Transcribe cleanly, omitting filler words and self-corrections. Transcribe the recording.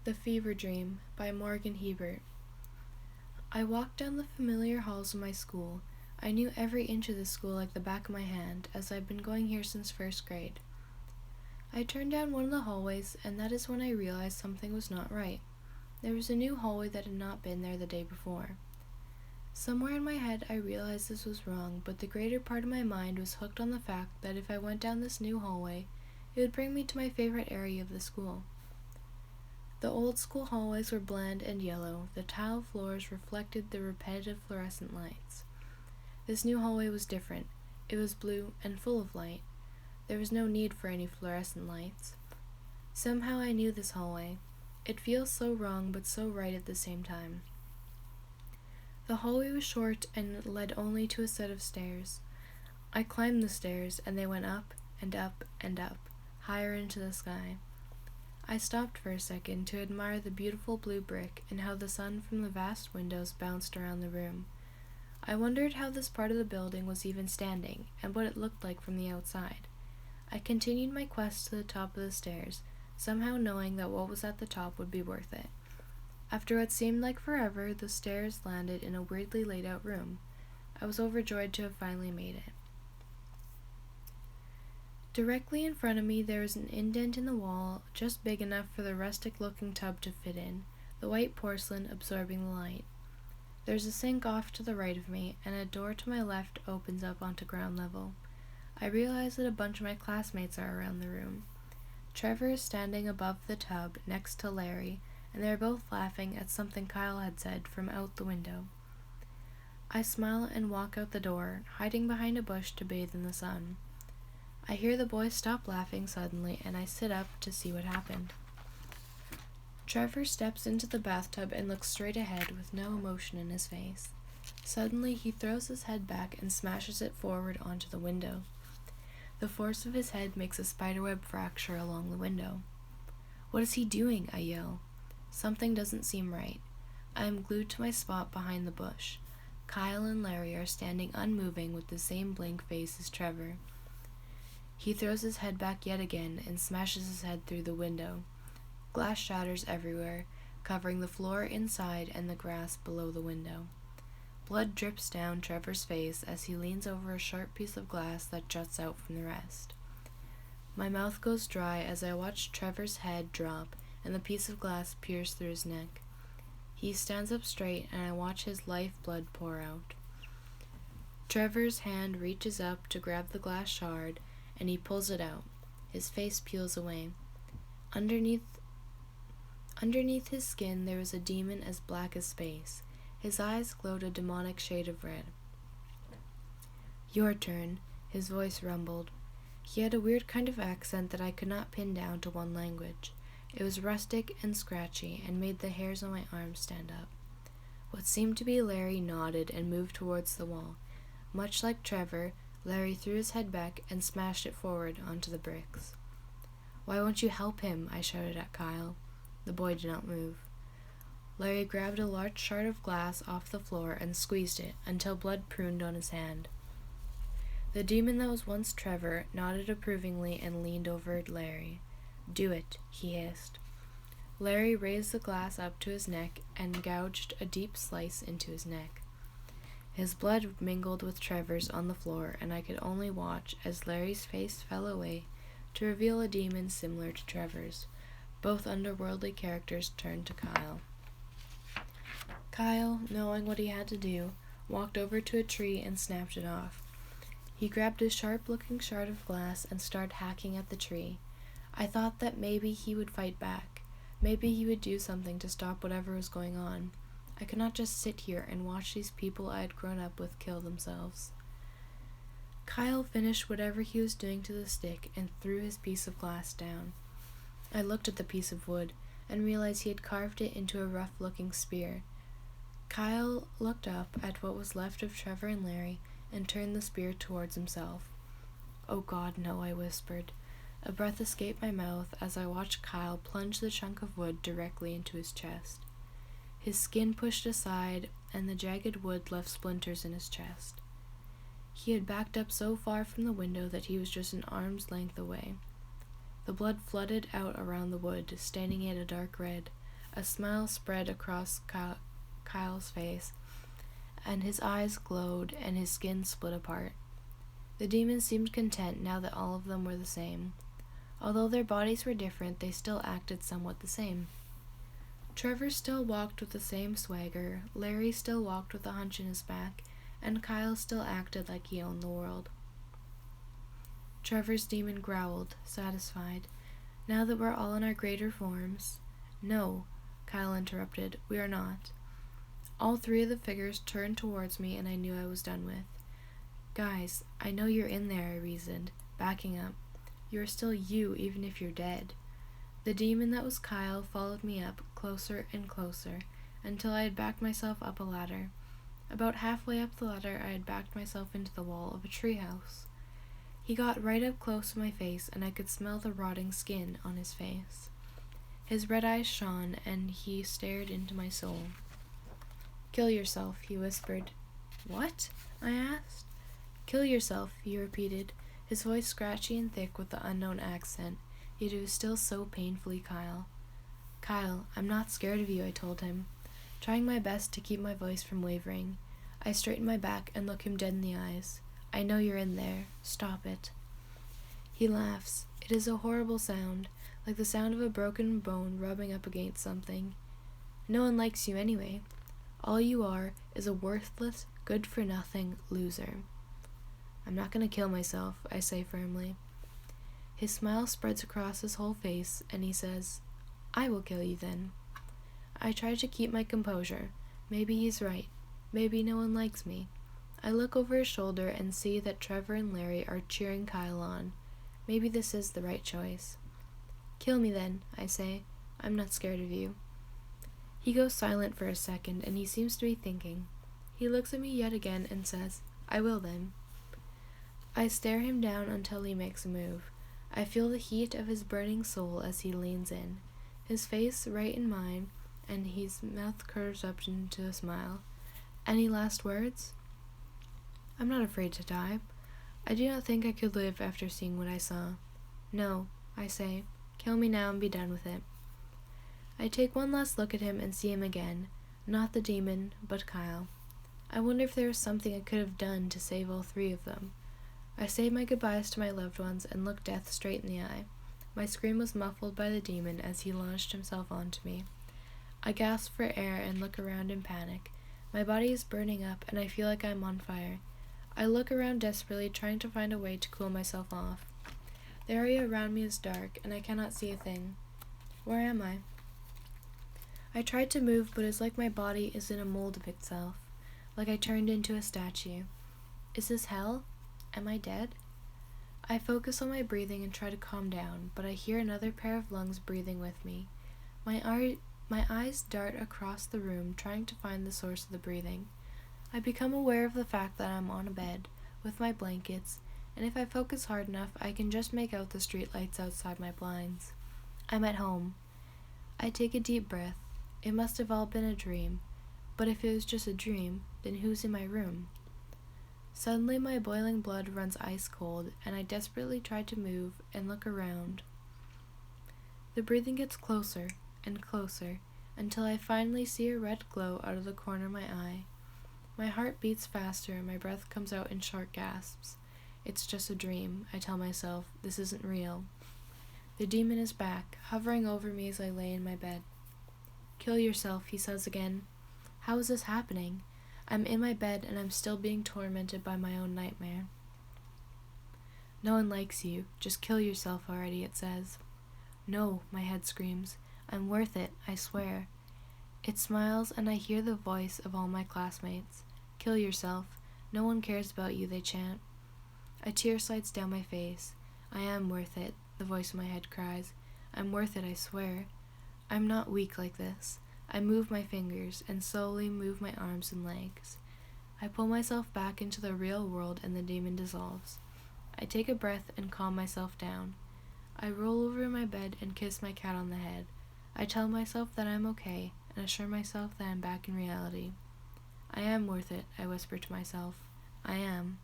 The Fever Dream by Morgan Hiebert. I walked down the familiar halls of my school. I knew every inch of the school like the back of my hand, as I'd been going here since first grade. I turned down one of the hallways, and that is when I realized something was not right. There was a new hallway that had not been there the day before. Somewhere in my head I realized this was wrong, but the greater part of my mind was hooked on the fact that if I went down this new hallway, it would bring me to my favorite area of the school. The old school hallways were bland and yellow. The tile floors reflected the repetitive fluorescent lights. This new hallway was different. It was blue and full of light. There was no need for any fluorescent lights. Somehow I knew this hallway. It feels so wrong but so right at the same time. The hallway was short and led only to a set of stairs. I climbed the stairs, and they went up and up and up, higher into the sky. I stopped for a second to admire the beautiful blue brick and how the sun from the vast windows bounced around the room. I wondered how this part of the building was even standing, and what it looked like from the outside. I continued my quest to the top of the stairs, somehow knowing that what was at the top would be worth it. After what seemed like forever, the stairs landed in a weirdly laid out room. I was overjoyed to have finally made it. Directly in front of me there was an indent in the wall, just big enough for the rustic-looking tub to fit in, the white porcelain absorbing the light. There's a sink off to the right of me, and a door to my left opens up onto ground level. I realize that a bunch of my classmates are around the room. Trevor is standing above the tub next to Larry, and they are both laughing at something Kyle had said from out the window. I smile and walk out the door, hiding behind a bush to bathe in the sun. I hear the boys stop laughing suddenly, and I sit up to see what happened. Trevor steps into the bathtub and looks straight ahead with no emotion in his face. Suddenly, he throws his head back and smashes it forward onto the window. The force of his head makes a spiderweb fracture along the window. "What is he doing?" I yell. Something doesn't seem right. I am glued to my spot behind the bush. Kyle and Larry are standing unmoving with the same blank face as Trevor. He throws his head back yet again and smashes his head through the window. Glass shatters everywhere, covering the floor inside and the grass below the window. Blood drips down Trevor's face as he leans over a sharp piece of glass that juts out from the rest. My mouth goes dry as I watch Trevor's head drop and the piece of glass pierce through his neck. He stands up straight and I watch his lifeblood pour out. Trevor's hand reaches up to grab the glass shard, and he pulls it out. His face peels away. Underneath his skin there was a demon as black as space. His eyes glowed a demonic shade of red. "Your turn," his voice rumbled. He had a weird kind of accent that I could not pin down to one language. It was rustic and scratchy, and made the hairs on my arms stand up. What seemed to be Larry nodded and moved towards the wall. Much like Trevor, Larry threw his head back and smashed it forward onto the bricks. "Why won't you help him?" I shouted at Kyle. The boy did not move. Larry grabbed a large shard of glass off the floor and squeezed it until blood pruned on his hand. The demon that was once Trevor nodded approvingly and leaned over Larry. "Do it," he hissed. Larry raised the glass up to his neck and gouged a deep slice into his neck. His blood mingled with Trevor's on the floor, and I could only watch as Larry's face fell away to reveal a demon similar to Trevor's. Both underworldly characters turned to Kyle. Kyle, knowing what he had to do, walked over to a tree and snapped it off. He grabbed a sharp-looking shard of glass and started hacking at the tree. I thought that maybe he would fight back. Maybe he would do something to stop whatever was going on. I could not just sit here and watch these people I had grown up with kill themselves. Kyle finished whatever he was doing to the stick and threw his piece of glass down. I looked at the piece of wood and realized he had carved it into a rough-looking spear. Kyle looked up at what was left of Trevor and Larry and turned the spear towards himself. "Oh God, no," I whispered. A breath escaped my mouth as I watched Kyle plunge the chunk of wood directly into his chest. His skin pushed aside, and the jagged wood left splinters in his chest. He had backed up so far from the window that he was just an arm's length away. The blood flooded out around the wood, staining it a dark red. A smile spread across Kyle's face, and his eyes glowed and his skin split apart. The demons seemed content now that all of them were the same. Although their bodies were different, they still acted somewhat the same. Trevor still walked with the same swagger, Larry still walked with a hunch in his back, and Kyle still acted like he owned the world. Trevor's demon growled, satisfied. Now that we're all in our greater forms— No, Kyle interrupted, we are not. All three of the figures turned towards me and I knew I was done with. Guys, I know you're in there, I reasoned, backing up. You are still you, even if you're dead. The demon that was Kyle followed me up, closer and closer, until I had backed myself up a ladder. About halfway up the ladder, I had backed myself into the wall of a treehouse. He got right up close to my face, and I could smell the rotting skin on his face. His red eyes shone, and he stared into my soul. Kill yourself, he whispered. What? I asked. Kill yourself, he repeated, his voice scratchy and thick with the unknown accent, yet it was still so painfully Kyle. Kyle, I'm not scared of you, I told him, trying my best to keep my voice from wavering. I straightened my back and looked him dead in the eyes. I know you're in there. Stop it. He laughs. It is a horrible sound, like the sound of a broken bone rubbing up against something. No one likes you anyway. All you are is a worthless, good-for-nothing loser. I'm not going to kill myself, I say firmly. His smile spreads across his whole face, and he says, I will kill you then. I try to keep my composure. Maybe he's right. Maybe no one likes me. I look over his shoulder and see that Trevor and Larry are cheering Kyle on. Maybe this is the right choice. Kill me then, I say. I'm not scared of you. He goes silent for a second, and he seems to be thinking. He looks at me yet again and says, I will then. I stare him down until he makes a move. I feel the heat of his burning soul as he leans in, his face right in mine, and his mouth curves up into a smile. Any last words? I'm not afraid to die. I do not think I could live after seeing what I saw. No, I say, kill me now and be done with it. I take one last look at him and see him again, not the demon, but Kyle. I wonder if there was something I could have done to save all three of them. I say my goodbyes to my loved ones and look death straight in the eye. My scream was muffled by the demon as he launched himself onto me. I gasp for air and look around in panic. My body is burning up and I feel like I'm on fire. I look around desperately, trying to find a way to cool myself off. The area around me is dark and I cannot see a thing. Where am I? I tried to move, but it's like my body is in a mold of itself, like I turned into a statue. Is this hell? Am I dead? I focus on my breathing and try to calm down, but I hear another pair of lungs breathing with me. My eyes dart across the room, trying to find the source of the breathing. I become aware of the fact that I'm on a bed, with my blankets, and if I focus hard enough, I can just make out the street lights outside my blinds. I'm at home. I take a deep breath. It must have all been a dream, but if it was just a dream, then who's in my room? Suddenly my boiling blood runs ice cold, and I desperately try to move and look around. The breathing gets closer and closer, until I finally see a red glow out of the corner of my eye. My heart beats faster and my breath comes out in short gasps. It's just a dream, I tell myself. This isn't real. The demon is back, hovering over me as I lay in my bed. Kill yourself, he says again. How is this happening? I'm in my bed and I'm still being tormented by my own nightmare. No one likes you. Just kill yourself already, it says. No, my head screams. I'm worth it, I swear. It smiles and I hear the voice of all my classmates. Kill yourself. No one cares about you, they chant. A tear slides down my face. I am worth it, the voice in my head cries. I'm worth it, I swear. I'm not weak like this. I move my fingers and slowly move my arms and legs. I pull myself back into the real world and the demon dissolves. I take a breath and calm myself down. I roll over in my bed and kiss my cat on the head. I tell myself that I'm okay and assure myself that I'm back in reality. I am worth it, I whisper to myself. I am.